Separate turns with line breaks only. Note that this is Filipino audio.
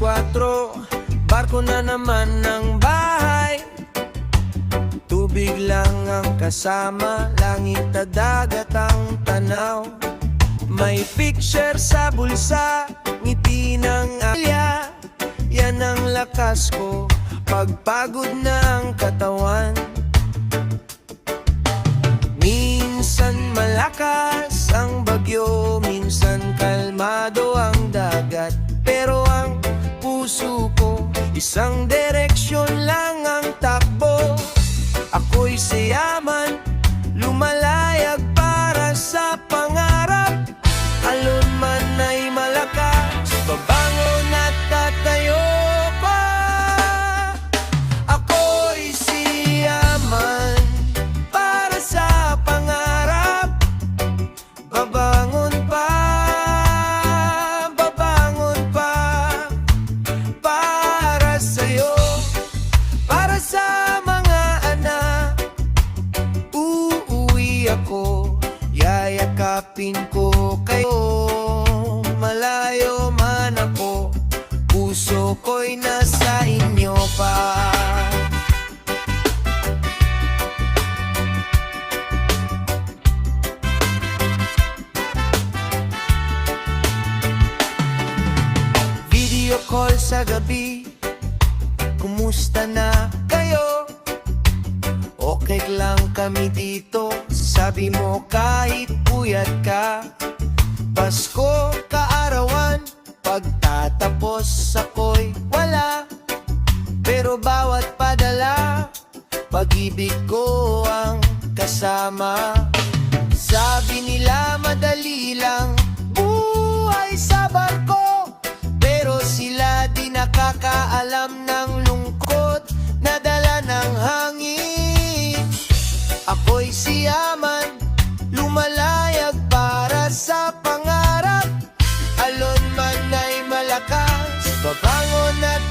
4, barko na naman ng bahay. Tubig lang ang kasama, langit at dagat ang tanaw. May picture sa bulsa, ngiti ng alya. Yan ang lakas ko, pagpagod na ang katawan. Minsan malakas ang bagyo, minsan kalmado ang dagat. Pero ang puso ko, isang direksyon lang ang takbo. Ako'y sayaman, lumalayag para sa pangarap. Alon man ay malakas, babangon at tatayo pa. Ako'y sayaman para sa pangarap. Babangon pa, babangon pa. Para sa'yo, para sa mga anak. Uuwi ako, yayakapin ko kayo. Malayo man ako, puso ko'y nasa inyo pa. Video call sa gabi, kumusta na kayo? Okay lang kami dito, sabi mo kahit puyat ka. Pasko, kaarawan, pagtatapos ako'y wala. Pero bawat padala, pag-ibig ko ang kasama. Sabi nila madali lang buhay sa barko, pero sila di nakakaalam ng lungkot na dala ng hangin. Ako'y siyaman, lumalayag para sa pangarap. Alon man ay malakas, babangon at